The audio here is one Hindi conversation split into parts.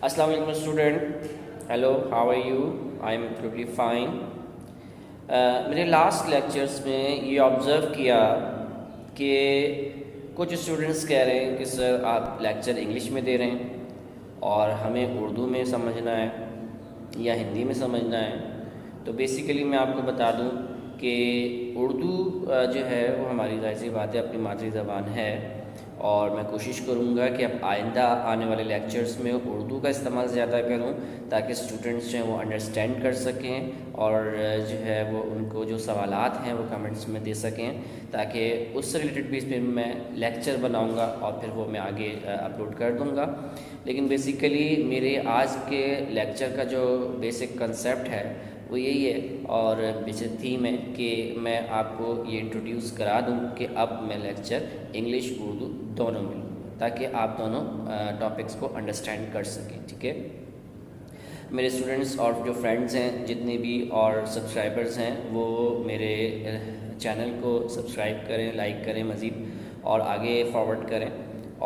Assalamu alaikum student. Hello, how are you? I am absolutely fine. मेरे लास्ट लेक्चर्स में ये ऑब्ज़र्व किया कि कुछ स्टूडेंट्स कह रहे हैं कि सर आप लेक्चर इंग्लिश में दे रहे हैं और हमें उर्दू में समझना है या हिंदी में समझना है। तो बेसिकली मैं आपको बता दूं कि उर्दू जो है वो हमारी ज़ाहिर सी बात है अपनी मादरी ज़बान है और मैं कोशिश करूँगा कि अब आइंदा आने वाले लेक्चर्स में उर्दू का इस्तेमाल ज़्यादा करूँ ताकि स्टूडेंट्स जो हैं वो अंडरस्टैंड कर सकें और जो है वो उनको जो सवालात हैं वो कमेंट्स में दे सकें ताकि उससे रिलेटेड भी फिर मैं लेक्चर बनाऊँगा और फिर वो मैं आगे अपलोड कर दूँगा। लेकिन बेसिकली मेरे आज के लेक्चर का जो बेसिक कंसेप्ट है वो यही है और बेसिक थीम है कि मैं आपको ये इंट्रोड्यूस करा दूं कि अब मैं लेक्चर इंग्लिश उर्दू दोनों में लूँ ताकि आप दोनों टॉपिक्स को अंडरस्टैंड कर सकें। ठीक है, मेरे स्टूडेंट्स और जो फ्रेंड्स हैं जितने भी और सब्सक्राइबर्स हैं वो मेरे चैनल को सब्सक्राइब करें, लाइक करें मज़ीद और आगे फॉरवर्ड करें।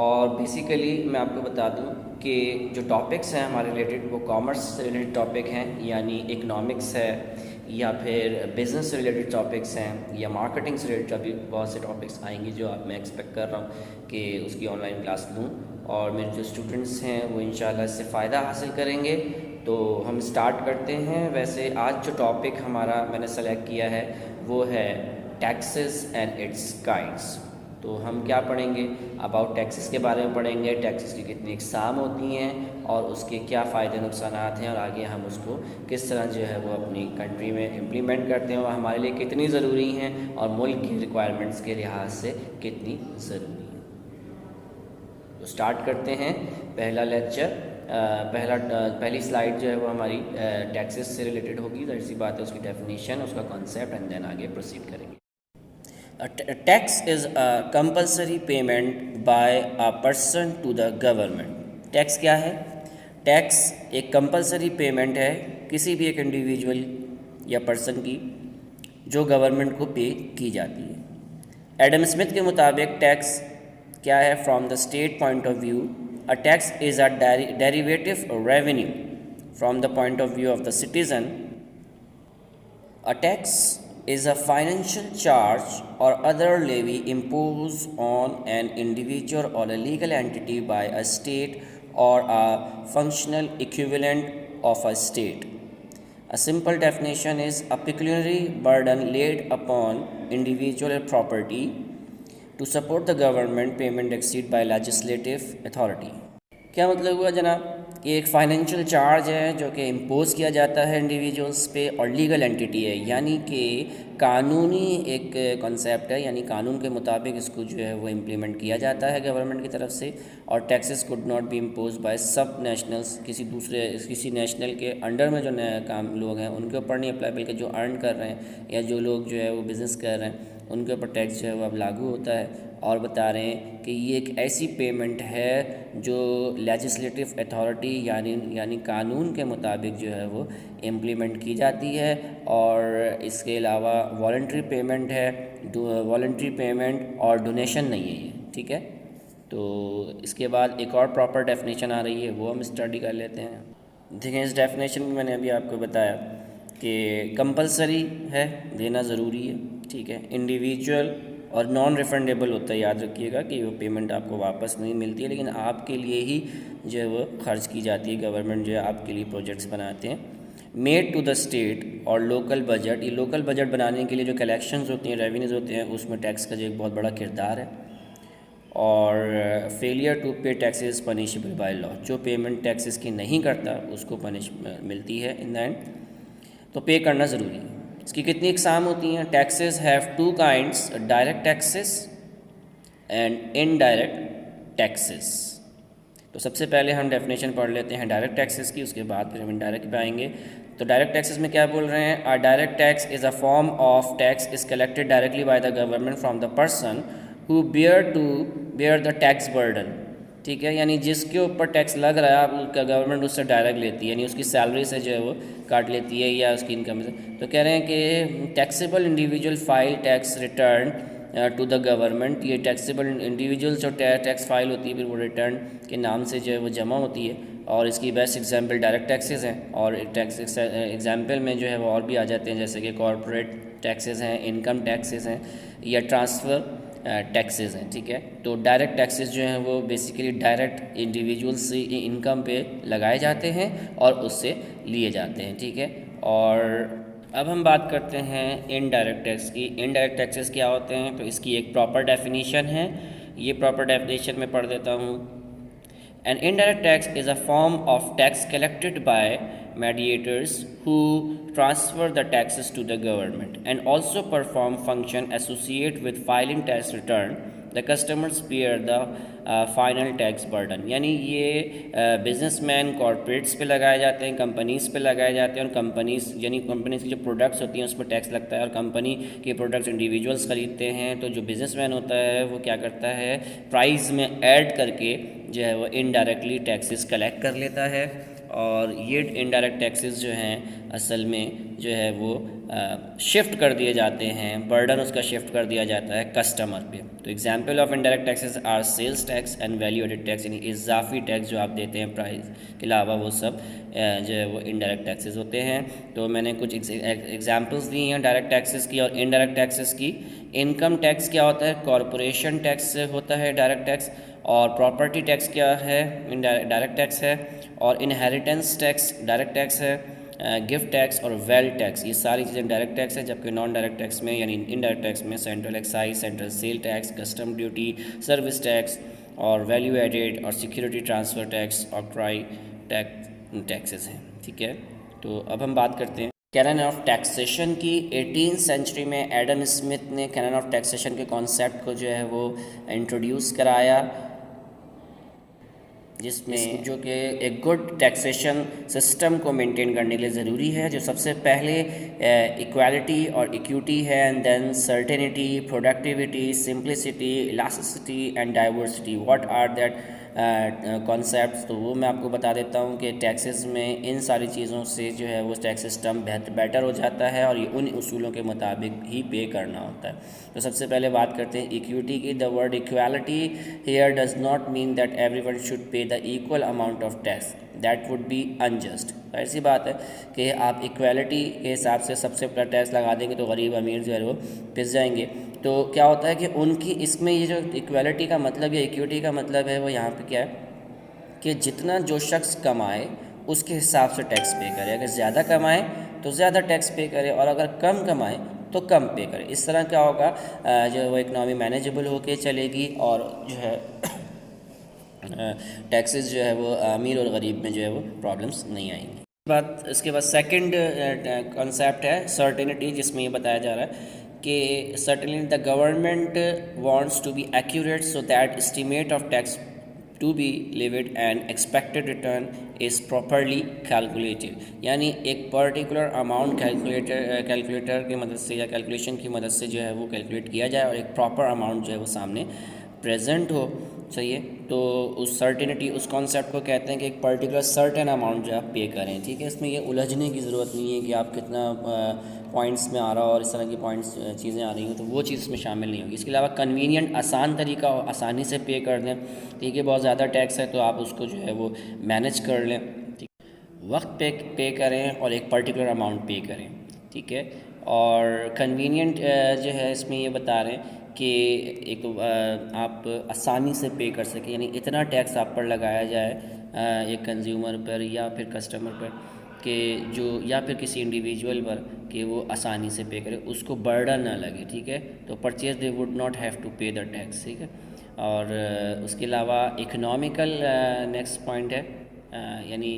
और बेसिकली मैं आपको बता दूं कि जो टॉपिक्स हैं हमारे रिलेटेड वो कॉमर्स से रिलेटेड टॉपिक हैं, यानी इकनॉमिक्स है या फिर बिज़नेस से रिलेटेड टॉपिक्स हैं या मार्केटिंग से रिलेटेड अभी बहुत से टॉपिक्स आएंगे जो आप मैं एक्सपेक्ट कर रहा हूँ कि उसकी ऑनलाइन क्लास लूँ और मेरे जो स्टूडेंट्स हैं वो इंशाल्लाह इससे फ़ायदा हासिल करेंगे। तो हम स्टार्ट करते हैं। वैसे आज जो टॉपिक हमारा मैंने सेलेक्ट किया है वो है टैक्सेस एंड इट्स काइंड्स। तो हम क्या पढ़ेंगे, अबाउट टैक्सेस के बारे में पढ़ेंगे, टैक्सेस की कितनी इकसाम होती हैं और उसके क्या फ़ायदे नुकसान हैं और आगे हम उसको किस तरह जो है वो अपनी कंट्री में इम्प्लीमेंट करते हैं और हमारे लिए कितनी ज़रूरी हैं और मुल्क की रिक्वायरमेंट्स के लिहाज से कितनी ज़रूरी है। तो स्टार्ट करते हैं पहला लेक्चर। पहली स्लाइड जो है वो हमारी टैक्सेस से रिलेटेड होगी, ज़ाहिर सी बात है उसकी डेफिनेशन, उसका कॉन्सेप्ट एंड देन आगे प्रोसीड करेंगे। Tax is a compulsory payment by a person to the government. Tax क्या है? टैक्स एक कंपल्सरी पेमेंट है किसी भी एक इंडिविजुअल या पर्सन की जो गवर्नमेंट को पे की जाती है। एडम स्मिथ के मुताबिक टैक्स क्या है? From the state point of view, a tax is a derivative revenue from the point of view of the citizen. A tax is a financial charge or other levy imposed on an individual or a legal entity by a state or a functional equivalent of a state. A simple definition is a pecuniary burden laid upon individual property to support the government payment exceed by legislative authority. क्या मतलब हुआ जनाब कि एक फ़ाइनेंशियल चार्ज है जो कि इम्पोज़ किया जाता है इंडिविजुअल्स पे और लीगल एंटिटी है, यानी कि कानूनी एक कॉन्सेप्ट है, यानी कानून के मुताबिक इसको जो है वो इम्प्लीमेंट किया जाता है गवर्नमेंट की तरफ से। और taxes could not be impose by सब नेशनल्स, किसी नेशनल के अंडर में जो काम लोग हैं उनके ऊपर नहीं अप्लाई, बल्कि जो अर्न कर रहे हैं या जो लोग जो है वो बिज़नेस कर रहे हैं उनके ऊपर टैक्स जो है वो अब लागू होता है। और बता रहे हैं कि ये एक ऐसी पेमेंट है जो लेजिस्लेटिव अथॉरिटी यानी कानून के मुताबिक जो है वो इम्प्लीमेंट की जाती है। और इसके अलावा वॉलंटरी पेमेंट है, वॉलंटरी पेमेंट और डोनेशन नहीं है ये। ठीक है, तो इसके बाद एक और प्रॉपर डेफिनेशन आ रही है वो हम स्टडी कर लेते हैं। देखिए, इस डेफिनेशन में मैंने अभी आपको बताया कि कंपलसरी है, देना ज़रूरी है। ठीक है, इंडिविजुअल और नॉन रिफंडेबल होता है, याद रखिएगा कि वो पेमेंट आपको वापस नहीं मिलती है, लेकिन आपके लिए ही जो है वो खर्च की जाती है। गवर्नमेंट जो है आपके लिए प्रोजेक्ट्स बनाते हैं। मेड टू द स्टेट और लोकल बजट, ये लोकल बजट बनाने के लिए जो कलेक्शंस होती हैं, रेवेन्यूज़ होते हैं, उसमें टैक्स का जो एक बहुत बड़ा किरदार है। और फेलियर टू पे टैक्सेस पनिशेबल बाय लॉ, जो पेमेंट टैक्सेस की नहीं करता उसको पनिश मिलती है इन द एंड, तो पे करना ज़रूरी है। इसकी कितनी इकसाम होती हैं? Taxes have two kinds, direct taxes and indirect taxes. तो सबसे पहले हम डेफिनेशन पढ़ लेते हैं डायरेक्ट टैक्सेस की, उसके बाद फिर हम इनडायरेक्ट पे आएंगे। तो डायरेक्ट टैक्सेस में क्या बोल रहे हैं? A direct tax is a form of tax is collected directly by the government from the person who bear the tax burden. ठीक है, यानी जिसके ऊपर टैक्स लग रहा है उसका गवर्नमेंट उससे डायरेक्ट लेती है, यानी उसकी सैलरी से जो है वो काट लेती है या उसकी इनकम से। तो कह रहे हैं कि taxable individual file tax return to the government. ये टैक्सेबल इंडिविजुअल्स जो टैक्स फाइल होती है फिर वो रिटर्न के नाम से जो है वो जमा होती है। और इसकी बेस्ट एग्जांपल डायरेक्ट टैक्सेस हैं, और टैक्स एग्जांपल में जो है वो और भी आ जाते हैं, जैसे कि कॉरपोरेट टैक्सेस हैं, इनकम टैक्सेस हैं, या ट्रांसफ़र टैक्सेस हैं। ठीक है, तो डायरेक्ट टैक्सेस जो हैं वो बेसिकली डायरेक्ट इंडिविजुअल्स से इनकम पे लगाए जाते हैं और उससे लिए जाते हैं। ठीक है, और अब हम बात करते हैं इनडायरेक्ट टैक्स की। इनडायरेक्ट टैक्सेस क्या होते हैं, तो इसकी एक प्रॉपर डेफिनेशन है, ये प्रॉपर डेफिनेशन में पढ़ देता हूँ। An indirect tax is a form of tax collected by mediators who transfer the taxes to the government and also perform function associated with filing tax return. The customers bear the final tax burden, यानी ये बिजनेसमैन कॉरपोरेट्स पे लगाए जाते हैं, कंपनीज़ पे लगाए जाते हैं, और कंपनीज़ यानी कंपनीज़ की जो प्रोडक्ट्स होती हैं उस पर टैक्स लगता है, और कंपनी के प्रोडक्ट्स इंडिविजुअल्स ख़रीदते हैं। तो जो बिजनेसमैन होता है वो क्या करता है, प्राइस में ऐड करके जो है वो इनडायरेक्टली टैक्सेस कलेक्ट कर लेता है। और ये इनडायरेक्ट टैक्सेस जो हैं असल में जो है वो शिफ्ट कर दिए जाते हैं, बर्डन उसका शिफ्ट कर दिया जाता है कस्टमर पे। तो example of indirect taxes are sales tax and value added tax, यानी इजाफी टैक्स जो आप देते हैं प्राइस के अलावा, वो सब जो है वो इनडायरेक्ट टैक्सेस होते हैं। तो मैंने कुछ एग्जांपल्स दी हैं डायरेक्ट टैक्सेस की और इनडायरेक्ट टैक्सेस की। इनकम टैक्स क्या होता है, कॉरपोरेशन टैक्स होता है डायरेक्ट टैक्स, और प्रॉपर्टी टैक्स क्या है, डायरेक्ट टैक्स है, और इनहेरिटेंस टैक्स डायरेक्ट टैक्स है, गिफ्ट टैक्स और वेल्थ टैक्स, ये सारी चीज़ें डायरेक्ट टैक्स है। जबकि नॉन डायरेक्ट टैक्स में यानी इनडायरेक्ट टैक्स में central excise, central sale tax, custom duty, service tax और वैल्यू एडेड और सिक्योरिटी ट्रांसफ़र टैक्स और ट्राई टैक्सेस हैं। ठीक है, तो अब हम बात करते हैं कैनन ऑफ टैक्सेशन की। 18th सेंचुरी में एडम स्मिथ ने कैनन ऑफ टैक्सेशन के कॉन्सेप्ट को जो है वो इंट्रोड्यूस कराया, जिसमें जो कि एक गुड टैक्सेशन सिस्टम को मेंटेन करने के लिए ज़रूरी है। जो सबसे पहले इक्वालिटी और इक्विटी है, and then certainty, productivity, simplicity, elasticity and diversity. What are that concepts, तो वो मैं आपको बता देता हूँ कि टैक्सेस में इन सारी चीज़ों से जो है वो टैक्स सिस्टम बेटर हो जाता है, और ये उन उसूलों के मुताबिक ही पे करना होता है। तो सबसे पहले बात करते हैं इक्विटी की। The word equality here does not mean that everyone should pay the equal amount of tax, that would be unjust. ऐसी बात है कि आप इक्वालिटी के हिसाब से सबसे बड़ा टैक्स लगा देंगे तो गरीब अमीर जो है वो पिस जाएंगे। तो क्या होता है कि उनकी इसमें ये जो इक्वालिटी का मतलब या इक्विटी का मतलब है वो यहाँ पे क्या है कि जितना जो शख्स कमाए उसके हिसाब से टैक्स पे करे। अगर ज़्यादा कमाए तो ज़्यादा टैक्स पे करे, और अगर कम कमाए तो कम पे करे। इस तरह क्या होगा, जो है वो इकनॉमी मैनेजेबल होके चलेगी, और जो है टैक्सेस जो है वो अमीर और गरीब में जो है वो प्रॉब्लम्स नहीं आएंगी। इसके बाद सेकंड कॉन्सेप्ट है सर्टेनिटी, जिसमें ये बताया जा रहा है कि certainly the government wants to be accurate so that estimate of tax to be levied and expected return is properly calculated, यानी एक पर्टिकुलर अमाउंट कैलकुलेटर की मदद से या कैलकुलेशन की मदद से जो है वो कैलकुलेट किया जाए, और एक प्रॉपर अमाउंट जो है वो सामने प्रेजेंट हो। सही है, तो उस सर्टेनिटी, उस कॉन्सेप्ट को कहते हैं कि एक पर्टिकुलर सर्टेन अमाउंट जो आप पे करें। ठीक है, इसमें ये उलझने की ज़रूरत नहीं है कि आप कितना पॉइंट्स में आ रहा हो और इस तरह की पॉइंट्स चीज़ें आ रही हैं, तो वो चीज़ इसमें शामिल नहीं होगी। इसके अलावा कन्वीनियंट आसान तरीका हो, आसानी से पे कर दें। ठीक है, बहुत ज़्यादा टैक्स है तो आप उसको जो है वो मैनेज कर लें। ठीक, वक्त पे करें और एक पर्टिकुलर अमाउंट पे करें। ठीक है, और कन्वीनियंट जो है इसमें ये बता रहे हैं कि एक आप आसानी से पे कर सकें, यानी इतना टैक्स आप पर लगाया जाए एक कंज्यूमर पर या फिर कस्टमर पर कि जो, या फिर किसी इंडिविजुअल पर, कि वो आसानी से पे करे, उसको बर्डन ना लगे। ठीक है, तो purchase they would not have to pay the tax. ठीक है, और उसके अलावा इकोनॉमिकल नेक्स्ट पॉइंट है, यानी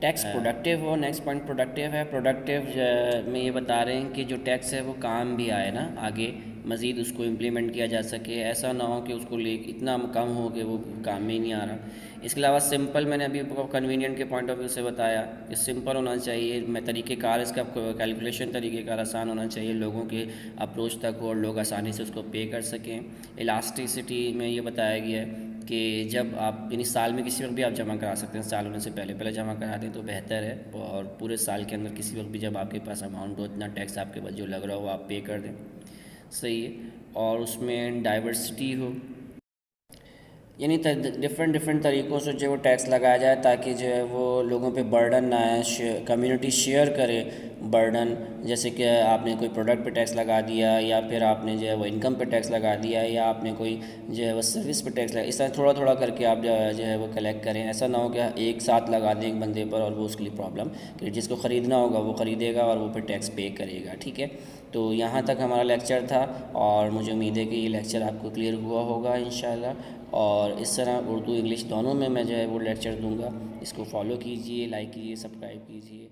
टैक्स प्रोडक्टिव हो। नेक्स्ट पॉइंट प्रोडक्टिव है। प्रोडक्टिव में ये बता रहे हैं कि जो टैक्स है वो काम भी आए ना, आगे मज़ीद उसको इम्प्लीमेंट किया जा सके, ऐसा ना हो कि उसको ले इतना कम हो कि वो काम में ही नहीं आ रहा। इसके अलावा सिंपल, मैंने अभी कन्वीनियंट के पॉइंट ऑफ व्यू से बताया कि सिंपल होना चाहिए, मैं तरीक़ेकार इसका कैलकुलेशन तरीक़ेकार आसान होना चाहिए, लोगों के अप्रोच तक हो और लोग आसानी से उसको पे कर सकें। इलास्टिसिटी में ये बताया गया है कि जब आप यानी साल में किसी वक्त भी आप जमा करा सकते हैं, साल होने से पहले जमा करा दें तो बेहतर है, और पूरे साल के अंदर किसी वक्त भी जब आपके पास अमाउंट हो, इतना टैक्स आपके पास जो लग रहा हो आप पे कर दें। सही है, और उसमें डाइवर्सिटी हो, यानी डिफरेंट तरीक़ों से जो वो टैक्स लगाया जाए ताकि जो है वो लोगों पे बर्डन ना आए, कम्युनिटी शेयर करे बर्डन। जैसे कि आपने कोई प्रोडक्ट पे टैक्स लगा दिया, या फिर आपने जो है वो इनकम पे टैक्स लगा दिया, या आपने कोई जो है वो सर्विस पे टैक्स लगा, इस तरह थोड़ा थोड़ा करके आप जो है वो कलेक्ट करें। ऐसा ना हो कि एक साथ लगा दें एक बंदे पर और वो उसके लिए प्रॉब्लम, कि जिसको ख़रीदना होगा वो ख़रीदेगा और वो फिर टैक्स पे करेगा। ठीक है, तो यहाँ तक हमारा लेक्चर था और मुझे उम्मीद है कि ये लेक्चर आपको क्लियर हुआ होगा इंशाल्लाह। और इस तरह उर्दू इंग्लिश दोनों में मैं जो है वो लेक्चर दूंगा। इसको फॉलो कीजिए, लाइक कीजिए, सब्सक्राइब कीजिए।